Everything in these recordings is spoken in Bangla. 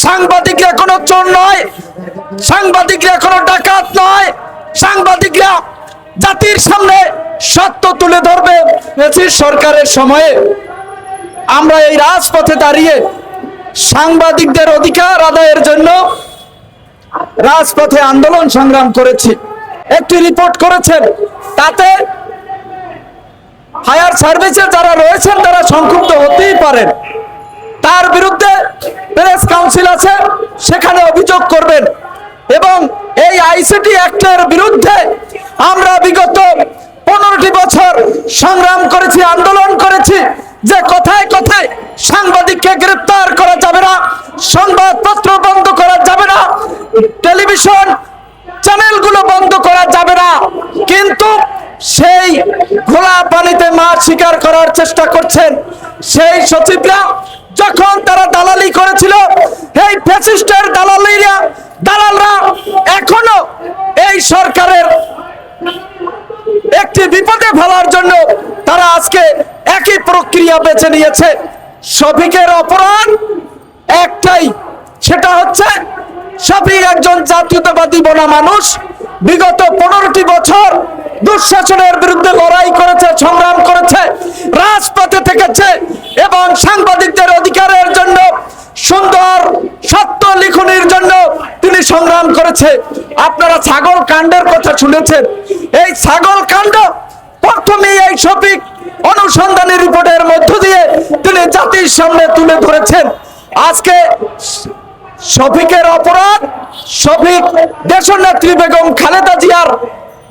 সাংবাদিকরা কোনো চোর নয়, সাংবাদিকরা কোনো ডাকাত নয়, সাংবাদিকরা জাতির সামনে সত্য তুলে ধরবে। সরকারের সময়ে আমরা এই রাজপথে দাঁড়িয়ে সাংবাদিকদের অধিকার আদায়ের জন্য রাজপথে আন্দোলন সংগ্রাম করেছি। একটি রিপোর্ট করেছেন, তাতে ফায়ার সার্ভিসে যারা রয়েছেন তারা সংক্ষুব্ধ হতেই পারেন, তার বিরুদ্ধে প্রেস কাউন্সিল আছে, সেখানে অভিযোগ করবেন। এবং এই আইসিটি অ্যাক্টের বিরুদ্ধে আমরা বিগত 15টি বছর সংগ্রাম করেছি, আন্দোলন করেছি যে কথায় কথায় সাংবাদিককে গ্রেফতার করা যাবে না, সংবাদপত্র বন্ধ করা যাবে না, টেলিভিশন চ্যানেলগুলো বন্ধ করা যাবে না। কিন্তু সেই খোলা পানিতে মাছ শিকার করার চেষ্টা করছেন সেই সচিবরা, যখন তারা দালালি করেছিল, এই ফ্যাসিস্টের দালালরা এখনো এই সরকারের একটি বিপদে ফেলার জন্য তারা আজকে একই প্রক্রিয়া বেছে নিয়েছে। শফিকের অপরাধ একটাই, সেটা হচ্ছে শফিক একজন জাতীয়তাবাদী বনা মানুষ, বিগত 15টি বছর দুঃশাসনের বিরুদ্ধে লড়াই করেছে, সংগ্রাম করেছে, রাজপথে থেকেছে এবং সাংবাদিকদের অধিকারের জন্য, সুন্দর সত্য লিখনির জন্য তিনি সংগ্রাম করেছে। আপনারা ছাগল কাণ্ডের কথা শুনেছেন, এই ছাগল কাণ্ড প্রথমে এই শফিক অনুসন্ধানী রিপোর্টের মধ্য দিয়ে তিনি জাতির সামনে তুলে ধরেছেন। আজকে শফিকের অপরাধ, শফিক দেশনেত্রী বেগম খালেদা জিয়ার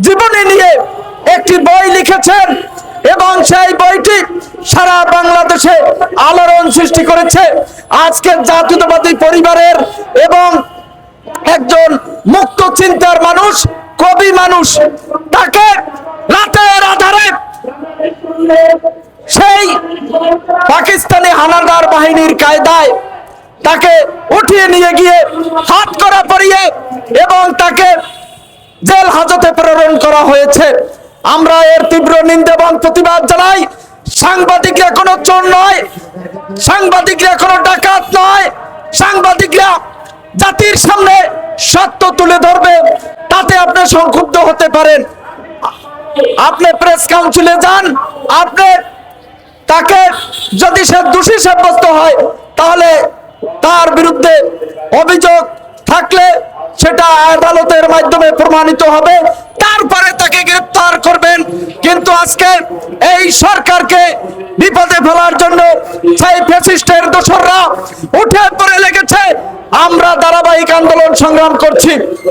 জীবনী নিয়ে একটি বই লিখেছেন এবং সেই বইটি সারা বাংলাদেশে আলোড়ন সৃষ্টি করেছে। আজকে জাতীয়তাবাদী পরিবারের এবং একজন মুক্ত চিন্তার মানুষ, কবি মানুষ, তাকে রাতের আধারে সেই পাকিস্তানি হানাদার বাহিনীর কায়দায় তাকে উঠিয়ে নিয়ে গিয়ে হাত করা পরিয়ে এবং তাকে জেল হাজতে প্রেরণ করা হয়েছে। আমরা এর তীব্র নিন্দা এবং প্রতিবাদ জানাই। সাংবাদিকরা কোনো চোর নয়, সাংবাদিকরা কোনো ডাকাত নয়, সাংবাদিকরা জাতির সামনে সত্য তুলে ধরবে, তাতে আপনি সংক্ষুব্ধ হতে পারেন। আপনি প্রেস কাউন্সিলে যান, আপনি তাকে যদি সে দোষী সাব্যস্ত হয় তাহলে তার বিরুদ্ধে অভিযোগ থাকলে সেটা আদালতের মাধ্যমে প্রমাণিত হবে, তারপরে তাকে গ্রেফতার করবেন। কিন্তু আজকে এই সরকারকে বিপদে ফেলার জন্য সেই ফ্যাসিস্টের দোসররা উঠে পড়ে লেগেছে। আমরা ধারাবাহিক আন্দোলন সংগ্রাম করছি।